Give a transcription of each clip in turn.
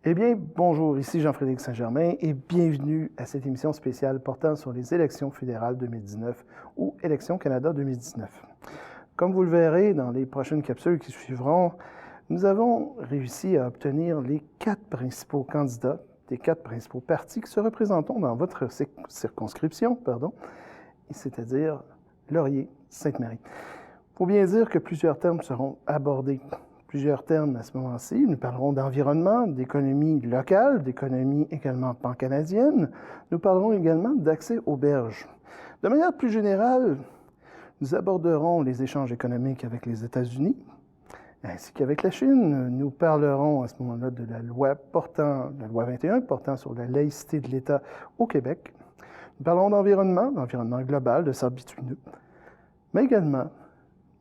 Eh bien, bonjour, ici Jean-Frédéric Saint-Germain et bienvenue à cette émission spéciale portant sur les élections fédérales 2019 ou Élections Canada 2019. Comme vous le verrez dans les prochaines capsules qui suivront, nous avons réussi à obtenir les 4 principaux candidats des 4 principaux partis qui se représentent dans votre circonscription, c'est-à-dire Laurier-Sainte-Marie. Il faut bien dire que plusieurs termes seront abordés. Plusieurs termes à ce moment-ci. Nous parlerons d'environnement, d'économie locale, d'économie également pan-canadienne. Nous parlerons également d'accès aux berges. De manière plus générale, nous aborderons les échanges économiques avec les États-Unis, ainsi qu'avec la Chine. Nous parlerons à ce moment-là de la loi 21 portant sur la laïcité de l'État au Québec. Nous parlerons d'environnement global, de sable bitumineux, mais également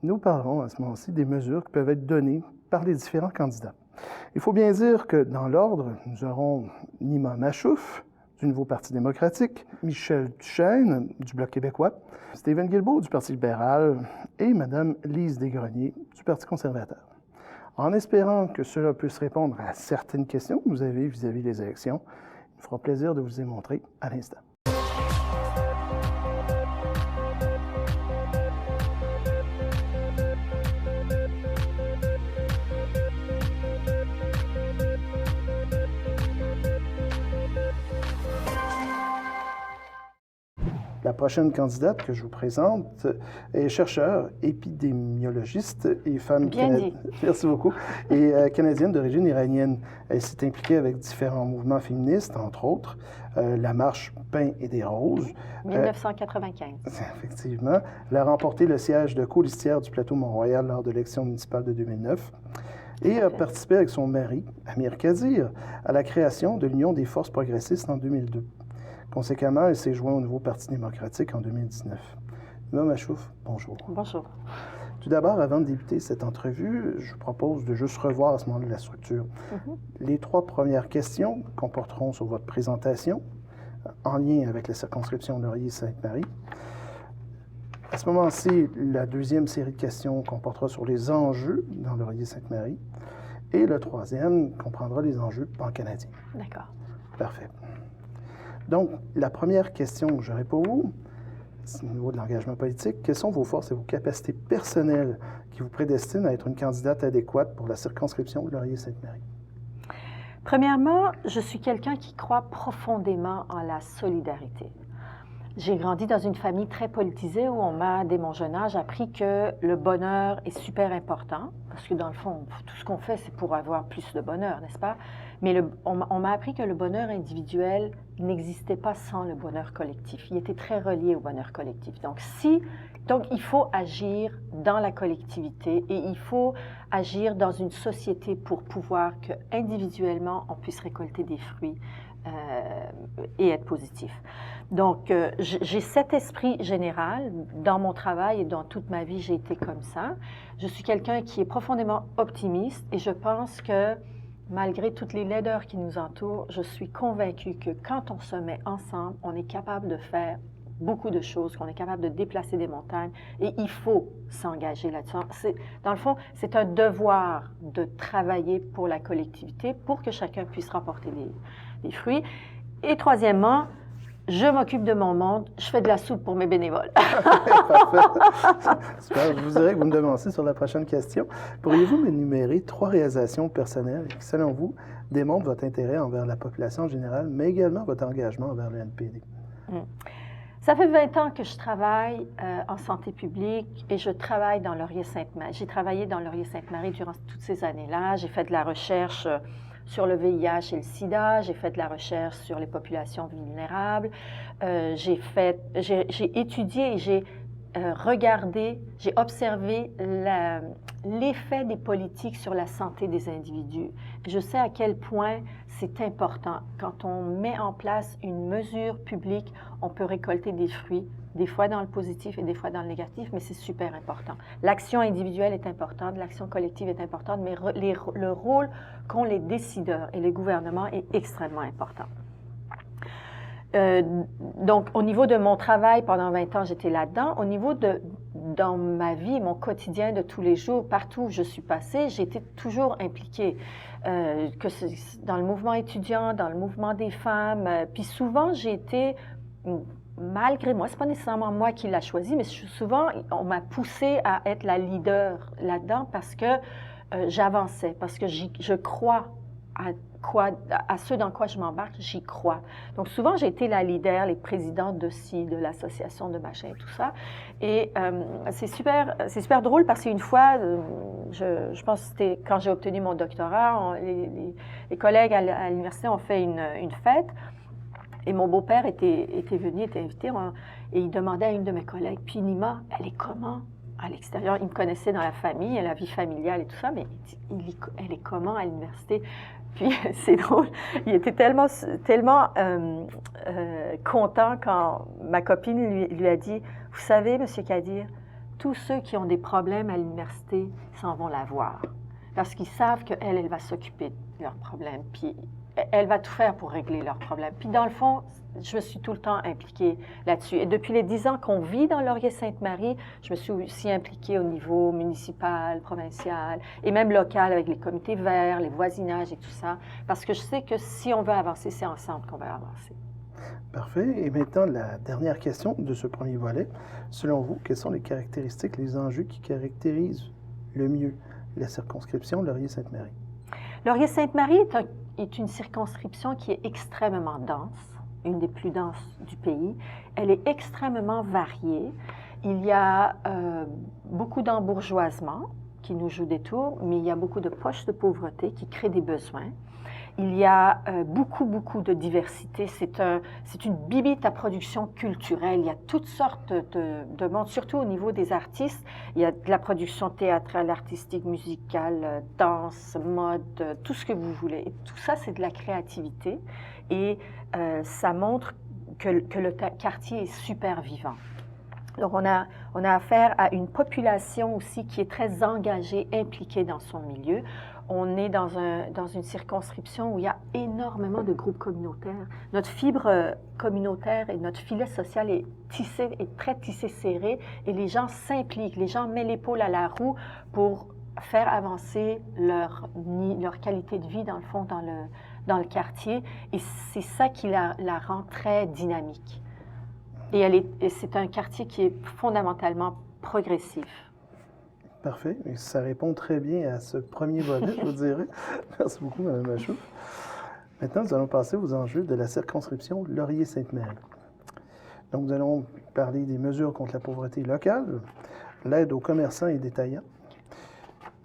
nous parlerons à ce moment-ci des mesures qui peuvent être données par les différents candidats. Il faut bien dire que dans l'ordre, nous aurons Nima Machouf du Nouveau Parti démocratique, Michel Duchesne du Bloc québécois, Stephen Guilbeault du Parti libéral et Mme Lise Desgreniers du Parti conservateur. En espérant que cela puisse répondre à certaines questions que vous avez vis-à-vis des élections, il me fera plaisir de vous les montrer à l'instant. La prochaine candidate que je vous présente est chercheure, épidémiologiste et femme canadienne. Merci beaucoup. Et canadienne d'origine iranienne. Elle s'est impliquée avec différents mouvements féministes, entre autres la marche Pain et des Roses. 1995. Effectivement. Elle a remporté le siège de colistière du plateau Mont-Royal lors de l'élection municipale de 2009. Et a participé avec son mari, Amir Kadir, à la création de l'Union des forces progressistes en 2002. Conséquemment, elle s'est jointe au Nouveau Parti démocratique en 2019. Nima Machouf, bonjour. Bonjour. Tout d'abord, avant de débuter cette entrevue, je vous propose de juste revoir à ce moment-là la structure. Les 3 premières questions comporteront sur votre présentation, en lien avec la circonscription Laurier-Sainte-Marie. À ce moment-ci, la deuxième série de questions comportera sur les enjeux dans Laurier-Sainte-Marie. Et le troisième comprendra les enjeux pan-canadiens. D'accord. Parfait. Donc, la première question que j'aurais pour vous, c'est au niveau de l'engagement politique. Quelles sont vos forces et vos capacités personnelles qui vous prédestinent à être une candidate adéquate pour la circonscription de Laurier-Sainte-Marie? Premièrement, je suis quelqu'un qui croit profondément en la solidarité. J'ai grandi dans une famille très politisée où on m'a, dès mon jeune âge, appris que le bonheur est super important, parce que dans le fond, tout ce qu'on fait, c'est pour avoir plus de bonheur, n'est-ce pas? Mais on m'a appris que le bonheur individuel n'existait pas sans le bonheur collectif. Il était très relié au bonheur collectif. Donc, il faut agir dans la collectivité et il faut agir dans une société pour pouvoir que, individuellement, on puisse récolter des fruits et être positif. Donc, j'ai cet esprit général. Dans mon travail et dans toute ma vie, j'ai été comme ça. Je suis quelqu'un qui est profondément optimiste et je pense que, malgré toutes les laideurs qui nous entourent, je suis convaincue que quand on se met ensemble, on est capable de faire beaucoup de choses, qu'on est capable de déplacer des montagnes et il faut s'engager là-dessus. Dans le fond, c'est un devoir de travailler pour la collectivité pour que chacun puisse remporter des fruits. Et troisièmement, je m'occupe de mon monde, je fais de la soupe pour mes bénévoles. Parfait. Super. Je vous dirais que vous me devancez sur la prochaine question. Pourriez-vous m'énumérer 3 réalisations personnelles qui, selon vous, démontrent votre intérêt envers la population générale, mais également votre engagement envers le NPD? Ça fait 20 ans que je travaille en santé publique et je travaille dans Laurier-Sainte-Marie. J'ai travaillé dans Laurier-Sainte-Marie durant toutes ces années-là. J'ai fait de la recherche sur le VIH et le sida, j'ai fait de la recherche sur les populations vulnérables, j'ai étudié et j'ai regardé, j'ai observé l'effet des politiques sur la santé des individus. Je sais à quel point c'est important. Quand on met en place une mesure publique, on peut récolter des fruits, des fois dans le positif et des fois dans le négatif, mais c'est super important. L'action individuelle est importante, l'action collective est importante, mais le rôle qu'ont les décideurs et les gouvernements est extrêmement important. Donc, au niveau de mon travail, pendant 20 ans, j'étais là-dedans. Au niveau de dans ma vie, mon quotidien de tous les jours, partout où je suis passée, j'ai été toujours impliquée, que c'est dans le mouvement étudiant, dans le mouvement des femmes. Puis souvent, j'ai été, malgré moi, c'est pas nécessairement moi qui l'a choisi, mais souvent, on m'a poussée à être la leader là-dedans parce que j'avançais, parce que je crois à ce dans quoi je m'embarque, j'y crois. Donc souvent, j'ai été la leader, les présidentes de l'association de machin et tout ça. Et c'est super drôle parce qu'une fois, je pense que c'était quand j'ai obtenu mon doctorat, les collègues à l'université ont fait une fête. Et mon beau-père était venu, était invité, et il demandait à une de mes collègues, « Puis Nima, elle est comment à l'extérieur? » Il me connaissait dans la famille, la vie familiale et tout ça, mais elle est comment à l'université? Puis c'est drôle, il était tellement content quand ma copine lui a dit, « Vous savez, M. Kadir, tous ceux qui ont des problèmes à l'université s'en vont la voir, parce qu'ils savent qu'elle, elle va s'occuper de leurs problèmes, puis elle va tout faire pour régler leurs problèmes. » Puis dans le fond, je me suis tout le temps impliquée là-dessus. Et depuis les 10 ans qu'on vit dans Laurier-Sainte-Marie, je me suis aussi impliquée au niveau municipal, provincial et même local avec les comités verts, les voisinages et tout ça, parce que je sais que si on veut avancer, c'est ensemble qu'on va avancer. Parfait. Et maintenant, la dernière question de ce premier volet. Selon vous, quelles sont les caractéristiques, les enjeux qui caractérisent le mieux la circonscription Laurier-Sainte-Marie? Laurier-Sainte-Marie est une circonscription qui est extrêmement dense, une des plus denses du pays. Elle est extrêmement variée. Il y a beaucoup d'embourgeoisement qui nous joue des tours, mais il y a beaucoup de poches de pauvreté qui créent des besoins. Il y a beaucoup de diversité. C'est une bibite à production culturelle. Il y a toutes sortes de monde, surtout au niveau des artistes. Il y a de la production théâtrale, artistique, musicale, danse, mode, tout ce que vous voulez. Et tout ça, c'est de la créativité et ça montre que le quartier est super vivant. Donc, on a affaire à une population aussi qui est très engagée, impliquée dans son milieu. On est dans une circonscription où il y a énormément de groupes communautaires. Notre fibre communautaire et notre filet social est très tissé serré et les gens s'impliquent, les gens mettent l'épaule à la roue pour faire avancer leur qualité de vie, dans le fond, dans le quartier. Et c'est ça qui la rend très dynamique. Et c'est un quartier qui est fondamentalement progressif. Parfait. Et ça répond très bien à ce premier volet, je vous dirais. Merci beaucoup, Mme Machouf. Maintenant, nous allons passer aux enjeux de la circonscription Laurier-Sainte-Marie. Donc, nous allons parler des mesures contre la pauvreté locale, l'aide aux commerçants et détaillants,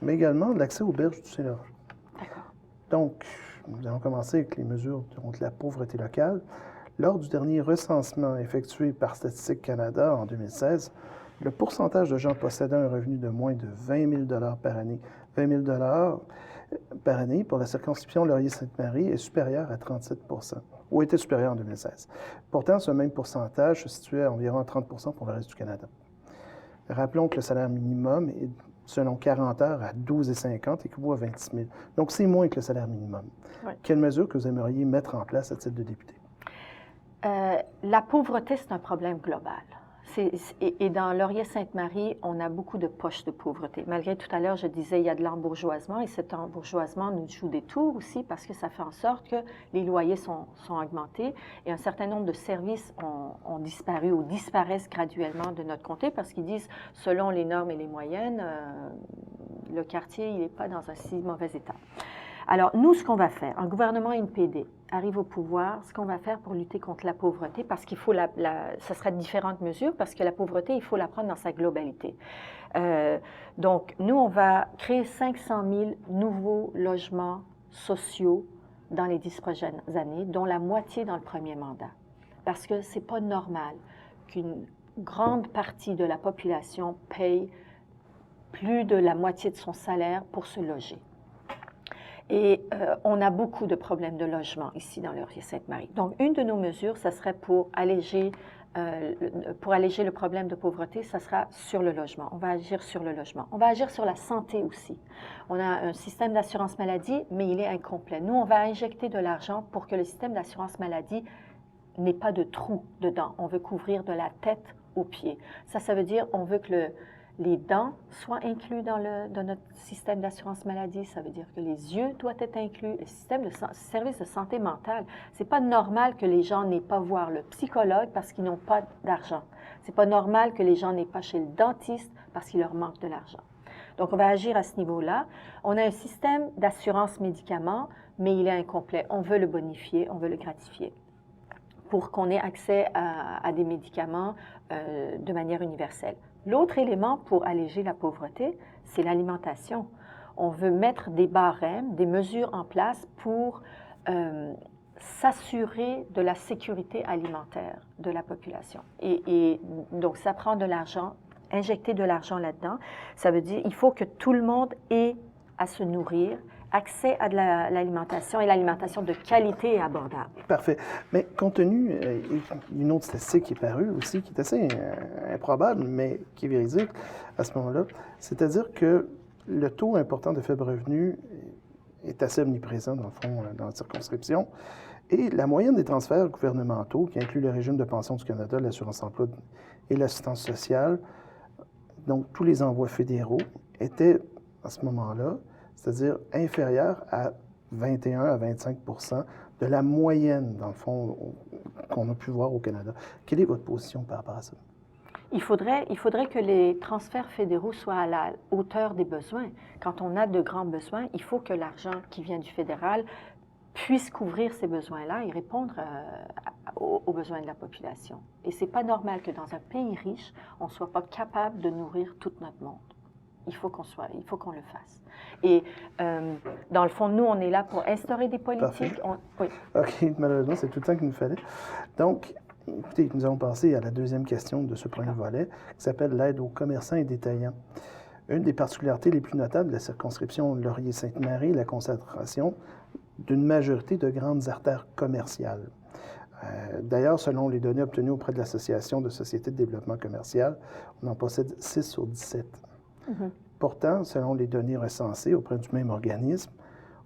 mais également de l'accès aux berges du Saint-Laurent. D'accord. Donc, nous allons commencer avec les mesures contre la pauvreté locale. Lors du dernier recensement effectué par Statistique Canada en 2016, le pourcentage de gens possédant un revenu de moins de 20 000 par année, 20 000 par année pour la circonscription Laurier-Sainte-Marie est supérieur à 37 ou était supérieur en 2016. Pourtant, ce même pourcentage se situait à environ 30 pour le reste du Canada. Rappelons que le salaire minimum est, selon 40 heures, à 12,50 équivaut à 26 000. Donc, c'est moins que le salaire minimum. Oui. Quelles mesures que vous aimeriez mettre en place à titre de député? La pauvreté, c'est un problème global. Et dans Laurier-Sainte-Marie, on a beaucoup de poches de pauvreté. Malgré tout à l'heure, je disais, il y a de l'embourgeoisement, et cet embourgeoisement nous joue des tours aussi parce que ça fait en sorte que les loyers sont augmentés et un certain nombre de services ont disparu ou disparaissent graduellement de notre comté parce qu'ils disent, selon les normes et les moyennes, le quartier, il n'est pas dans un si mauvais état. Alors, nous, ce qu'on va faire, un gouvernement NPD arrive au pouvoir, ce qu'on va faire pour lutter contre la pauvreté, parce qu'il faut ça sera différentes mesures, parce que la pauvreté, il faut la prendre dans sa globalité. Donc, nous, on va créer 500 000 nouveaux logements sociaux dans les 10 prochaines années, dont la moitié dans le premier mandat. Parce que c'est pas normal qu'une grande partie de la population paye plus de la moitié de son salaire pour se loger. Et on a beaucoup de problèmes de logement ici dans Laurier-Sainte-Marie. Donc, une de nos mesures, ça serait pour alléger le problème de pauvreté, ça sera sur le logement. On va agir sur le logement. On va agir sur la santé aussi. On a un système d'assurance maladie, mais il est incomplet. Nous, on va injecter de l'argent pour que le système d'assurance maladie n'ait pas de trou dedans. On veut couvrir de la tête aux pieds. Ça veut dire on veut que les dents soient inclus dans notre système d'assurance maladie. Ça veut dire que les yeux doivent être inclus. Le système de service de santé mentale. C'est pas normal que les gens n'aient pas voir le psychologue parce qu'ils n'ont pas d'argent. C'est pas normal que les gens n'aient pas chez le dentiste parce qu'il leur manque de l'argent. Donc, on va agir à ce niveau-là. On a un système d'assurance médicaments, mais il est incomplet. On veut le bonifier, on veut le gratifier pour qu'on ait accès à des médicaments de manière universelle. L'autre élément pour alléger la pauvreté, c'est l'alimentation. On veut mettre des barèmes, des mesures en place pour s'assurer de la sécurité alimentaire de la population. Et donc, ça prend de l'argent, injecter de l'argent là-dedans. Ça veut dire qu'il faut que tout le monde ait à se nourrir, accès à de l'alimentation et l'alimentation de qualité et abordable. Parfait. Mais compte tenu d'une autre statistique qui est parue aussi, qui est assez improbable, mais qui est véridique à ce moment-là, c'est-à-dire que le taux important de faibles revenus est assez omniprésent, dans le fond, dans la circonscription. Et la moyenne des transferts gouvernementaux, qui inclut le régime de pension du Canada, l'assurance-emploi et l'assistance sociale, donc tous les envois fédéraux, étaient à ce moment-là, c'est-à-dire inférieurs à 21 à 25 de la moyenne, dans le fond, qu'on a pu voir au Canada. Quelle est votre position par rapport à ça? Il faudrait que les transferts fédéraux soient à la hauteur des besoins. Quand on a de grands besoins, il faut que l'argent qui vient du fédéral puisse couvrir ces besoins-là et répondre aux besoins de la population. Et ce n'est pas normal que dans un pays riche, on ne soit pas capable de nourrir tout notre monde. Il faut qu'on le fasse. Et dans le fond, nous, on est là pour instaurer des politiques. Oui. OK, malheureusement, c'est tout le temps qu'il nous fallait. Donc, écoutez, nous allons passer à la deuxième question de ce premier volet, qui s'appelle l'aide aux commerçants et détaillants. Une des particularités les plus notables de la circonscription Laurier-Sainte-Marie est la concentration d'une majorité de grandes artères commerciales. D'ailleurs, selon les données obtenues auprès de l'Association de sociétés de développement commercial, on en possède 6 sur 17. Mm-hmm. Pourtant, selon les données recensées auprès du même organisme,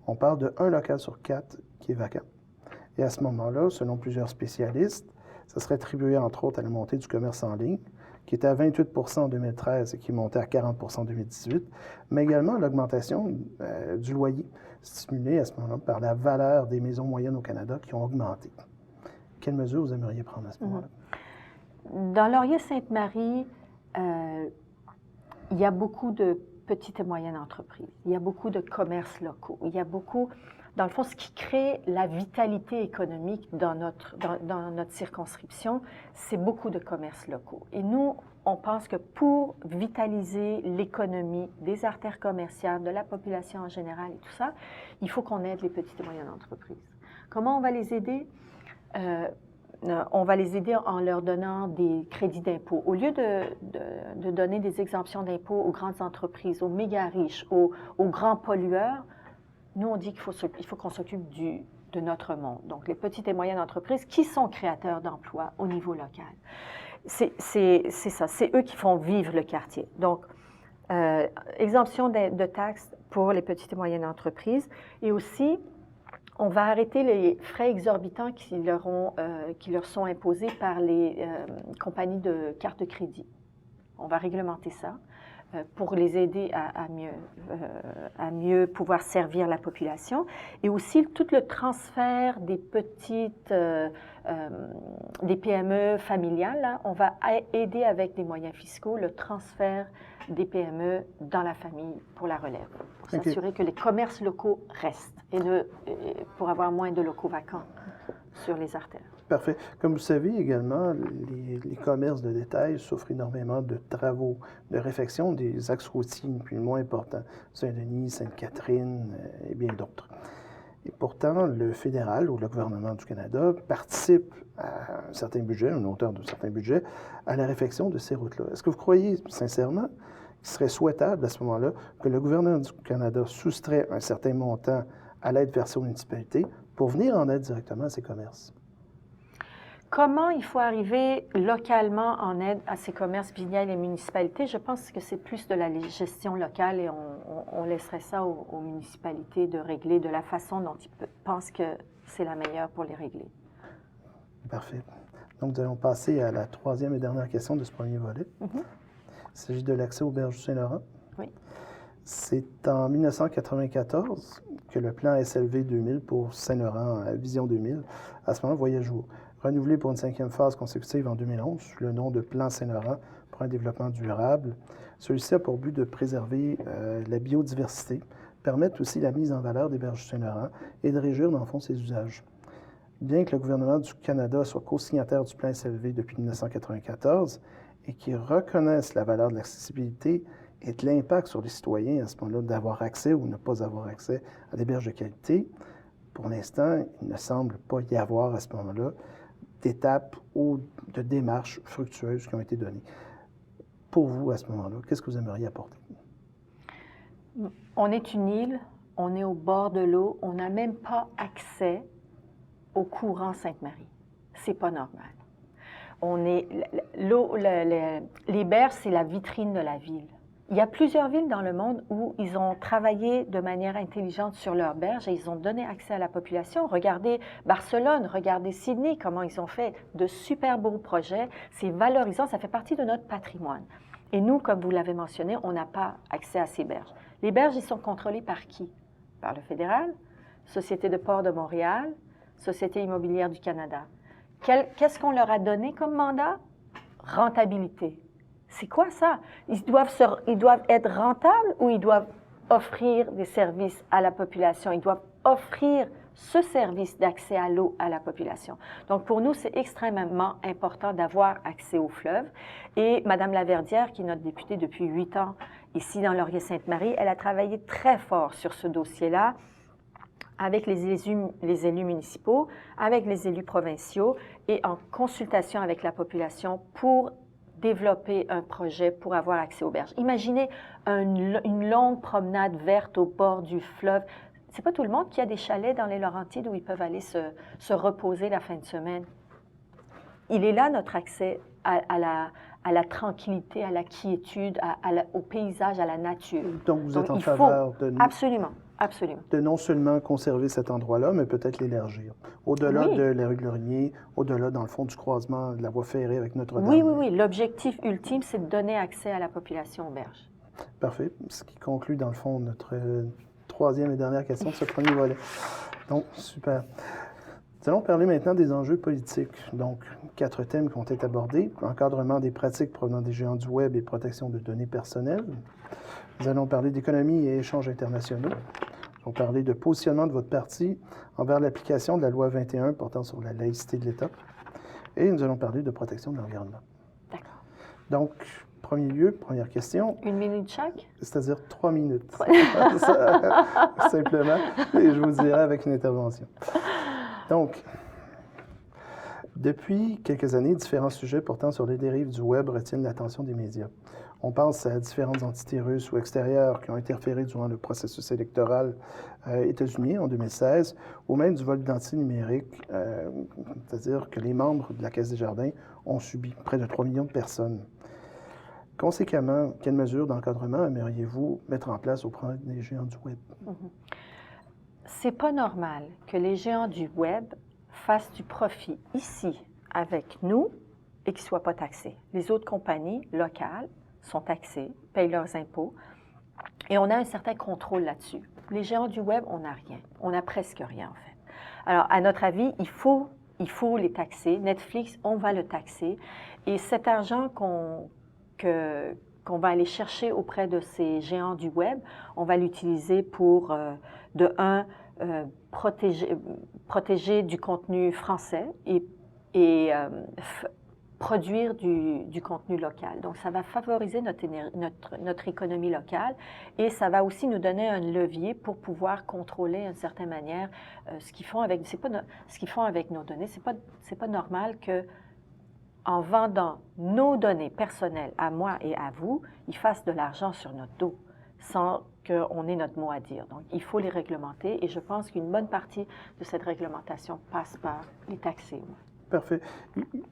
on parle de 1 local sur 4 qui est vacant. Et à ce moment-là, selon plusieurs spécialistes, ça serait attribué entre autres à la montée du commerce en ligne, qui était à 28 en 2013 et qui est monté à 40 en 2018, mais également l'augmentation du loyer, stimulée à ce moment-là par la valeur des maisons moyennes au Canada qui ont augmenté. Quelles mesures vous aimeriez prendre à ce moment-là? Dans Laurier-Sainte-Marie, il y a beaucoup de petites et moyennes entreprises. Il y a beaucoup de commerces locaux. Il y a beaucoup, dans le fond, ce qui crée la vitalité économique dans notre circonscription, c'est beaucoup de commerces locaux. Et nous, on pense que pour vitaliser l'économie des artères commerciales, de la population en général et tout ça, il faut qu'on aide les petites et moyennes entreprises. Comment on va les aider? On va les aider en leur donnant des crédits d'impôt. Au lieu de donner des exemptions d'impôt aux grandes entreprises, aux méga riches, aux grands pollueurs, nous, on dit qu'il faut qu'on s'occupe de notre monde. Donc, les petites et moyennes entreprises qui sont créateurs d'emplois au niveau local. C'est ça, c'est eux qui font vivre le quartier. Donc, exemption de taxes pour les petites et moyennes entreprises et aussi, on va arrêter les frais exorbitants qui leur sont imposés par les compagnies de cartes de crédit. On va réglementer ça pour les aider à mieux pouvoir servir la population. Et aussi, tout le transfert des des PME familiales, là, on va aider avec des moyens fiscaux le transfert des PME dans la famille pour la relève, pour s'assurer que les commerces locaux restent et pour avoir moins de locaux vacants sur les artères. Parfait. Comme vous savez également, les commerces de détail souffrent énormément de travaux, de réfection des axes routiers les moins importants, Saint-Denis, Sainte-Catherine et bien d'autres. Et pourtant, le fédéral ou le gouvernement du Canada participe à un certain budget, une hauteur d'un certain budget, à la réfection de ces routes-là. Est-ce que vous croyez sincèrement qu'il serait souhaitable à ce moment-là que le gouvernement du Canada soustrait un certain montant à l'aide versée aux municipalités pour venir en aide directement à ces commerces? Comment il faut arriver localement en aide à ces commerces via les municipalités? Je pense que c'est plus de la gestion locale et on laisserait ça aux municipalités de régler de la façon dont ils pensent que c'est la meilleure pour les régler. Parfait. Donc, nous allons passer à la troisième et dernière question de ce premier volet. Il s'agit de l'accès aux berges du Saint-Laurent. Oui. C'est en 1994 que le plan SLV 2000 pour Saint-Laurent, Vision 2000, à ce moment-là, voyait jour. Renouvelé pour une 5e phase consécutive en 2011, sous le nom de Plan Saint-Laurent pour un développement durable. Celui-ci a pour but de préserver la biodiversité, permettre aussi la mise en valeur des berges du Saint-Laurent et de régir, dans le fond, ses usages. Bien que le gouvernement du Canada soit co-signataire du plan SLV depuis 1994 et qu'il reconnaisse la valeur de l'accessibilité et de l'impact sur les citoyens à ce moment-là d'avoir accès ou ne pas avoir accès à des berges de qualité, pour l'instant, il ne semble pas y avoir à ce moment-là d'étapes ou de démarches fructueuses qui ont été données. Pour vous, à ce moment-là, qu'est-ce que vous aimeriez apporter? On est une île, on est au bord de l'eau, on n'a même pas accès au courant Sainte-Marie. C'est pas normal. Les berges, c'est la vitrine de la ville. Il y a plusieurs villes dans le monde où ils ont travaillé de manière intelligente sur leurs berges et ils ont donné accès à la population. Regardez Barcelone, regardez Sydney, comment ils ont fait de super beaux projets. C'est valorisant, ça fait partie de notre patrimoine. Et nous, comme vous l'avez mentionné, on n'a pas accès à ces berges. Les berges, ils sont contrôlés par qui? Par le fédéral, Société de Ports de Montréal, Société immobilière du Canada. Qu'est-ce qu'on leur a donné comme mandat? Rentabilité. C'est quoi ça? Ils doivent être rentables ou ils doivent offrir des services à la population? Ils doivent offrir ce service d'accès à l'eau à la population. Donc, pour nous, c'est extrêmement important d'avoir accès au fleuve. Et Mme Laverdière, qui est notre députée depuis 8 ans ici dans Laurier-Sainte-Marie, elle a travaillé très fort sur ce dossier-là avec les élus municipaux, avec les élus provinciaux et en consultation avec la population pour développer un projet pour avoir accès aux berges. Imaginez une longue promenade verte au bord du fleuve. C'est pas tout le monde qui a des chalets dans les Laurentides où ils peuvent aller se reposer la fin de semaine. Il est là notre accès à la tranquillité, à la quiétude, au paysage, à la nature. Donc, vous êtes en faveur de... Absolument. Absolument. De non seulement conserver cet endroit-là, mais peut-être l'élargir. Au-delà de la rue Glorier, au-delà, dans le fond, du croisement de la voie ferrée avec Notre-Dame. Oui. L'objectif ultime, c'est de donner accès à la population aux berges. Parfait. Ce qui conclut, dans le fond, notre troisième et dernière question de ce premier volet. Donc, super. Nous allons parler maintenant des enjeux politiques. Donc, 4 thèmes qui ont été abordés. Encadrement des pratiques provenant des géants du Web et protection de données personnelles. Nous allons parler d'économie et échanges internationaux. Nous allons parler de positionnement de votre parti envers l'application de la loi 21 portant sur la laïcité de l'État. Et nous allons parler de protection de l'environnement. D'accord. Donc, premier lieu, première question. 1 minute chaque? C'est-à-dire 3 minutes. Simplement. Et je vous dirai avec une intervention. Donc, depuis quelques années, différents sujets portant sur les dérives du Web retiennent l'attention des médias. On pense à différentes entités russes ou extérieures qui ont interféré durant le processus électoral états-unien en 2016, ou même du vol d'identité numérique, c'est-à-dire que les membres de la Caisse des Jardins ont subi près de 3 millions de personnes. Conséquemment, quelles mesures d'encadrement aimeriez-vous mettre en place auprès des géants du Web? C'est pas normal que les géants du Web fassent du profit ici avec nous et qu'ils ne soient pas taxés. Les autres compagnies locales sont taxées, payent leurs impôts et on a un certain contrôle là-dessus. Les géants du Web, on n'a rien. On n'a presque rien, en fait. Alors, à notre avis, il faut les taxer. Netflix, on va le taxer. Et cet argent qu'on va aller chercher auprès de ces géants du Web, on va l'utiliser pour, protéger du contenu français et produire du contenu local. Donc, ça va favoriser notre économie locale et ça va aussi nous donner un levier pour pouvoir contrôler d'une certaine manière ce qu'ils font avec nos données. C'est pas normal que en vendant nos données personnelles à moi et à vous, ils fassent de l'argent sur notre dos sans qu'on ait notre mot à dire. Donc, il faut les réglementer et je pense qu'une bonne partie de cette réglementation passe par les taxer. Parfait.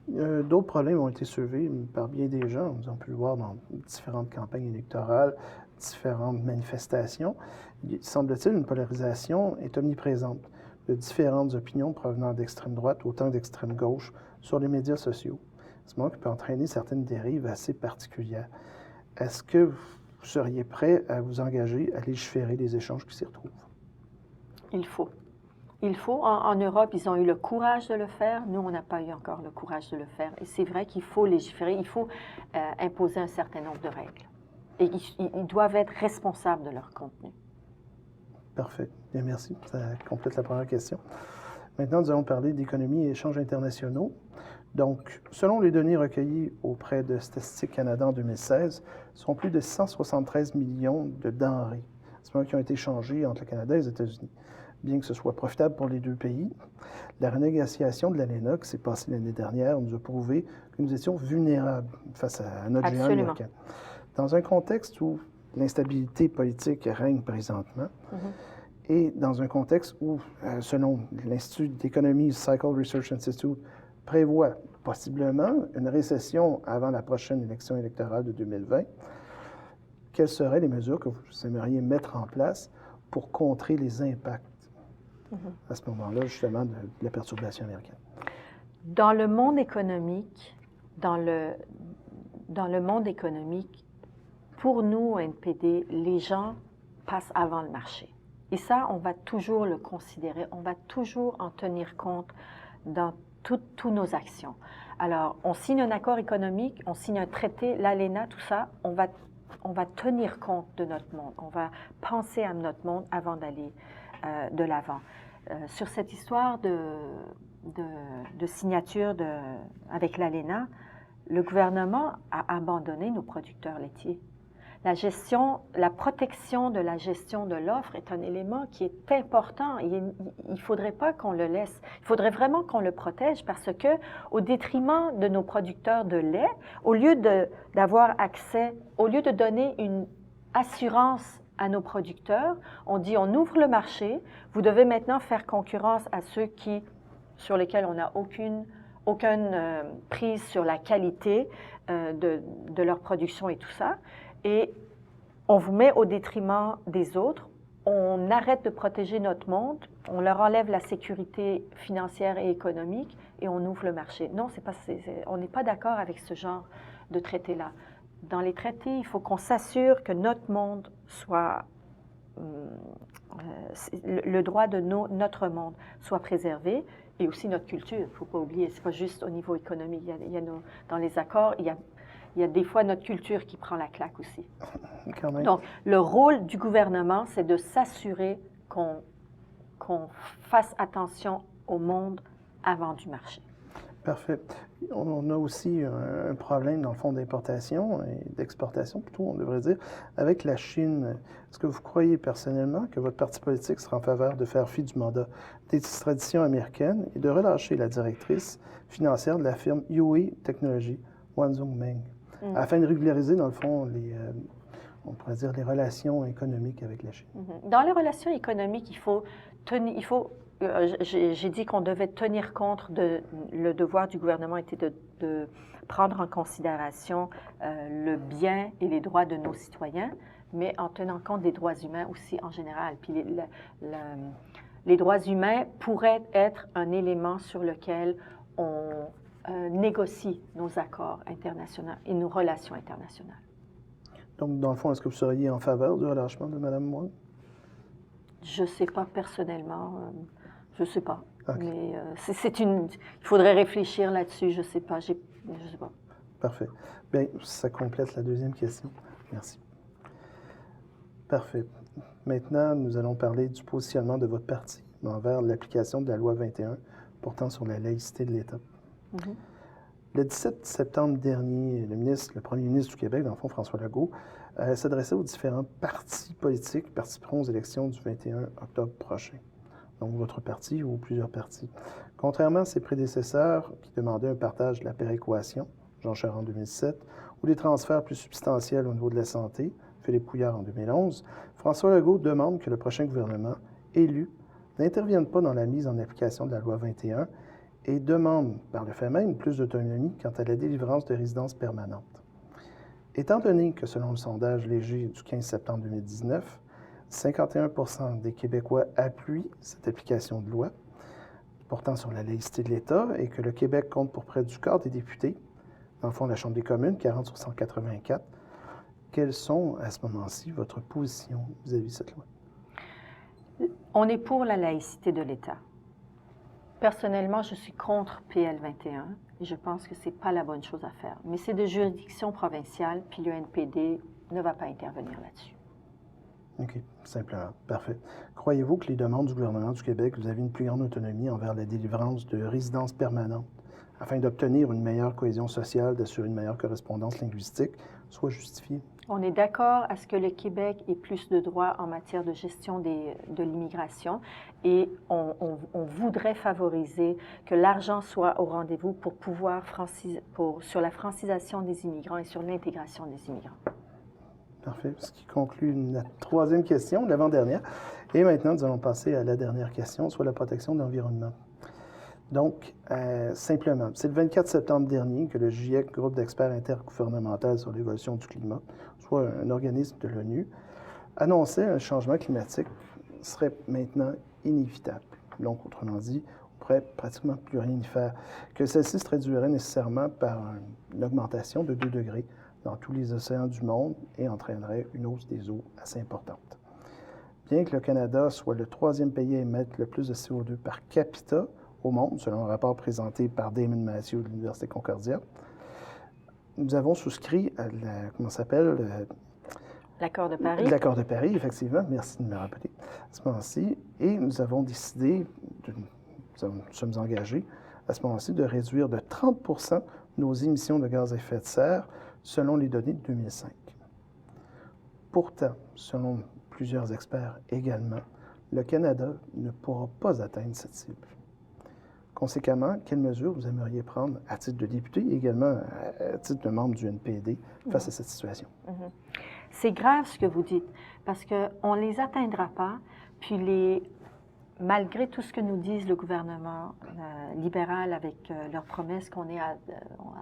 D'autres problèmes ont été soulevés par bien des gens. Nous avons pu le voir dans différentes campagnes électorales, différentes manifestations. Semble-t-il, une polarisation est omniprésente. de différentes opinions provenant d'extrême droite autant d'extrême gauche sur les médias sociaux. Ce qui peut entraîner certaines dérives assez particulières. Est-ce que vous seriez prêt à vous engager à légiférer les échanges qui s'y retrouvent? Il faut. Il faut. En Europe, ils ont eu le courage de le faire. Nous, on n'a pas eu encore le courage de le faire. Et c'est vrai qu'il faut légiférer, il faut imposer un certain nombre de règles. Et ils doivent être responsables de leur contenu. Parfait. Bien, merci. Ça complète la première question. Maintenant, nous allons parler d'économie et échanges internationaux. Donc, selon les données recueillies auprès de Statistique Canada en 2016, ce sont plus de 173 millions de denrées qui ont été échangées entre le Canada et les États-Unis. Bien que ce soit profitable pour les deux pays, la renégociation de l'ALENA qui s'est passée l'année dernière nous a prouvé que nous étions vulnérables face à notre géant américain. Dans un contexte où l'instabilité politique règne présentement, et dans un contexte où, selon l'Institut d'économie Cycle Research Institute, prévoit possiblement une récession avant la prochaine élection électorale de 2020, quelles seraient les mesures que vous aimeriez mettre en place pour contrer les impacts à ce moment-là, justement, de la perturbation américaine? Dans le monde économique, pour nous, au NPD, les gens passent avant le marché. Et ça, on va toujours le considérer, on va toujours en tenir compte dans toutes nos actions. Alors, on signe un accord économique, on signe un traité, l'ALENA, tout ça, on va tenir compte de notre monde, on va penser à notre monde avant d'aller de l'avant. Sur cette histoire de signature avec l'ALENA, le gouvernement a abandonné nos producteurs laitiers. La protection de la gestion de l'offre est un élément qui est important. Il ne faudrait pas qu'on le laisse. Il faudrait vraiment qu'on le protège parce que, au détriment de nos producteurs de lait, au lieu d'avoir accès, au lieu de donner une assurance à nos producteurs, on dit on ouvre le marché, vous devez maintenant faire concurrence à ceux sur lesquels on n'a aucune prise sur la qualité de leur production et tout ça. Et on vous met au détriment des autres, on arrête de protéger notre monde, on leur enlève la sécurité financière et économique et on ouvre le marché. Non, on n'est pas d'accord avec ce genre de traité-là. Dans les traités, il faut qu'on s'assure que notre monde soit, le droit de notre monde soit préservé et aussi notre culture. Il ne faut pas oublier, ce n'est pas juste au niveau économique. Dans les accords, il y a des fois notre culture qui prend la claque aussi. Donc, le rôle du gouvernement, c'est de s'assurer qu'on fasse attention au monde avant du marché. Parfait. On a aussi un problème, dans le fond, d'importation et d'exportation, plutôt, on devrait dire, avec la Chine. Est-ce que vous croyez personnellement que votre parti politique sera en faveur de faire fi du mandat d'extradition américaine et de relâcher la directrice financière de la firme Huawei Technology, Wanzhong Meng, afin de régulariser, dans le fond, on pourrait dire les relations économiques avec la Chine? Dans les relations économiques, j'ai dit qu'on devait tenir compte le devoir du gouvernement était de prendre en considération le bien et les droits de nos citoyens, mais en tenant compte des droits humains aussi en général. Puis les droits humains pourraient être un élément sur lequel on négocie nos accords internationaux et nos relations internationales. Donc, dans le fond, est-ce que vous seriez en faveur du relâchement de Mme Wang? Je ne sais pas personnellement. Je ne sais pas. Okay. Mais il faudrait réfléchir là-dessus. Je ne sais pas. Je sais pas. Parfait. Bien, ça complète la deuxième question. Merci. Parfait. Maintenant, nous allons parler du positionnement de votre parti envers l'application de la loi 21 portant sur la laïcité de l'État. Le 17 septembre dernier, le premier ministre du Québec, dans le fond, François Legault, s'adressait aux différents partis politiques qui participeront aux élections du 21 octobre prochain. Donc, votre parti ou plusieurs partis. Contrairement à ses prédécesseurs qui demandaient un partage de la péréquation, Jean Charest en 2007, ou des transferts plus substantiels au niveau de la santé, Philippe Couillard en 2011, François Legault demande que le prochain gouvernement élu n'intervienne pas dans la mise en application de la loi 21 et demande, par le fait même, plus d'autonomie quant à la délivrance de résidences permanentes. Étant donné que, selon le sondage léger du 15 septembre 2019, 51% des Québécois appuient cette application de loi portant sur la laïcité de l'État et que le Québec compte pour près du quart des députés, dans le fond, la Chambre des communes, 40 sur 184. Quelles sont, à ce moment-ci, votre position vis-à-vis de cette loi? On est pour la laïcité de l'État. Personnellement, je suis contre PL 21 et je pense que ce n'est pas la bonne chose à faire. Mais c'est de juridiction provinciale, puis le NPD ne va pas intervenir là-dessus. OK, simplement. Parfait. Croyez-vous que les demandes du gouvernement du Québec, vous avez une plus grande autonomie envers la délivrance de résidences permanentes afin d'obtenir une meilleure cohésion sociale, d'assurer une meilleure correspondance linguistique, soient justifiées? On est d'accord à ce que le Québec ait plus de droits en matière de gestion de l'immigration et on voudrait favoriser que l'argent soit au rendez-vous pour pouvoir sur la francisation des immigrants et sur l'intégration des immigrants. Parfait. Ce qui conclut notre troisième question, l'avant-dernière. Et maintenant, nous allons passer à la dernière question, soit la protection de l'environnement. Donc, simplement, c'est le 24 septembre dernier que le GIEC, groupe d'experts intergouvernemental sur l'évolution du climat, soit un organisme de l'ONU, annonçait un changement climatique serait maintenant inévitable. Donc, autrement dit, on ne pourrait pratiquement plus rien y faire, que celle-ci se traduirait nécessairement par une augmentation de 2 degrés dans tous les océans du monde et entraînerait une hausse des eaux assez importante. Bien que le Canada soit le 3e pays à émettre le plus de CO2 par capita au monde, selon un rapport présenté par Damon Matthew de l'Université Concordia, nous avons souscrit à l'accord de Paris. L'accord de Paris, effectivement. Merci de me rappeler à ce moment-ci. Et nous avons décidé, nous sommes engagés à ce moment-ci de réduire de 30 nos émissions de gaz à effet de serre selon les données de 2005. Pourtant, selon plusieurs experts également, le Canada ne pourra pas atteindre cette cible. Conséquemment, quelles mesures vous aimeriez prendre à titre de député et également à titre de membre du NPD face à cette situation? C'est grave ce que vous dites, parce qu'on ne les atteindra pas, puis malgré tout ce que nous disent le gouvernement libéral avec leurs promesses qu'on est à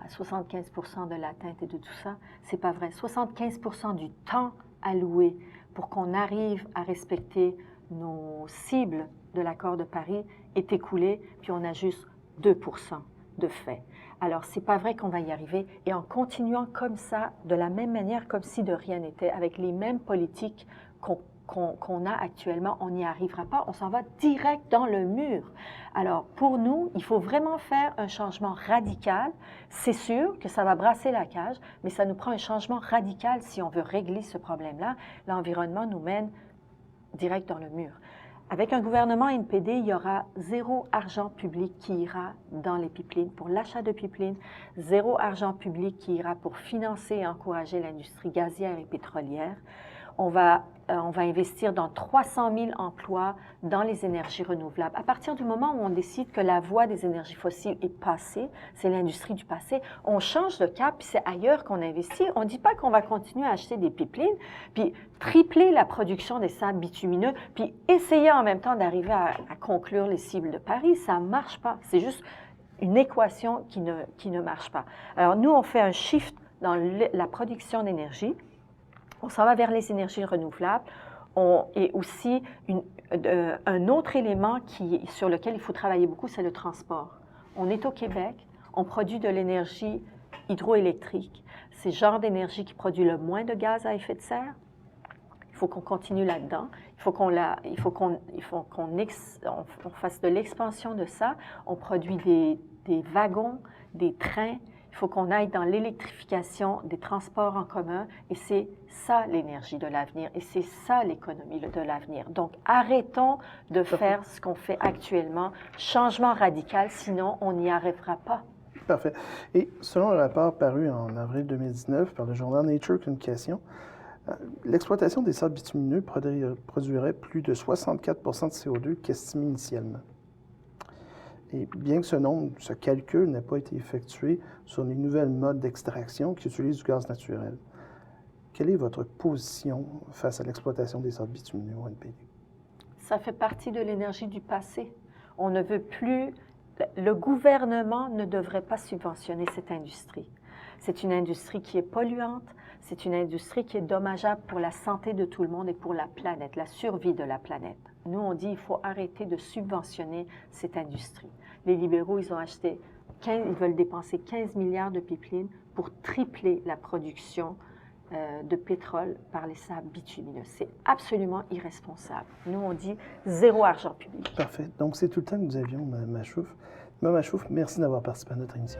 75 de l'atteinte et de tout ça, c'est pas vrai. 75 du temps alloué pour qu'on arrive à respecter nos cibles de l'accord de Paris est écoulé, puis on a juste 2 de fait. Alors, c'est pas vrai qu'on va y arriver. Et en continuant comme ça, de la même manière, comme si de rien n'était, avec les mêmes politiques qu'on a actuellement, on n'y arrivera pas. On s'en va direct dans le mur. Alors, pour nous, il faut vraiment faire un changement radical. C'est sûr que ça va brasser la cage, mais ça nous prend un changement radical si on veut régler ce problème-là. L'environnement nous mène direct dans le mur. Avec un gouvernement NPD, il y aura 0 argent public qui ira dans les pipelines, pour l'achat de pipelines, 0 argent public qui ira pour financer et encourager l'industrie gazière et pétrolière. On va investir dans 300 000 emplois dans les énergies renouvelables. À partir du moment où on décide que la voie des énergies fossiles est passée, c'est l'industrie du passé, on change de cap, puis c'est ailleurs qu'on investit. On ne dit pas qu'on va continuer à acheter des pipelines, puis tripler la production des sables bitumineux, puis essayer en même temps d'arriver à conclure les cibles de Paris. Ça ne marche pas. C'est juste une équation qui ne marche pas. Alors nous, on fait un shift dans la production d'énergie. On s'en va vers les énergies renouvelables. Et aussi, un autre élément sur lequel il faut travailler beaucoup, c'est le transport. On est au Québec, on produit de l'énergie hydroélectrique. C'est le genre d'énergie qui produit le moins de gaz à effet de serre. Il faut qu'on continue là-dedans. Il faut qu'on fasse de l'expansion de ça. On produit des wagons, des trains. Il faut qu'on aille dans l'électrification des transports en commun et c'est ça l'énergie de l'avenir et c'est ça l'économie de l'avenir. Donc, arrêtons de faire ce qu'on fait actuellement. Changement radical, sinon on n'y arrivera pas. Parfait. Et selon un rapport paru en avril 2019 par le journal Nature Communication, l'exploitation des sables bitumineux produirait plus de 64 de CO2 qu'estimé initialement. Et bien que ce calcul n'ait pas été effectué sur les nouvelles modes d'extraction qui utilisent du gaz naturel, quelle est votre position face à l'exploitation des sables bitumineux au NPD? Ça fait partie de l'énergie du passé. On ne veut plus... Le gouvernement ne devrait pas subventionner cette industrie. C'est une industrie qui est polluante, C'est une industrie qui est dommageable pour la santé de tout le monde et pour la planète, la survie de la planète. Nous, on dit qu'il faut arrêter de subventionner cette industrie. Les libéraux, ils veulent dépenser 15 milliards de pipelines pour tripler la production de pétrole par les sables bitumineux. C'est absolument irresponsable. Nous, on dit zéro argent public. Parfait. Donc, c'est tout le temps que nous avions, Mme Machouf. Mme Machouf, merci d'avoir participé à notre émission.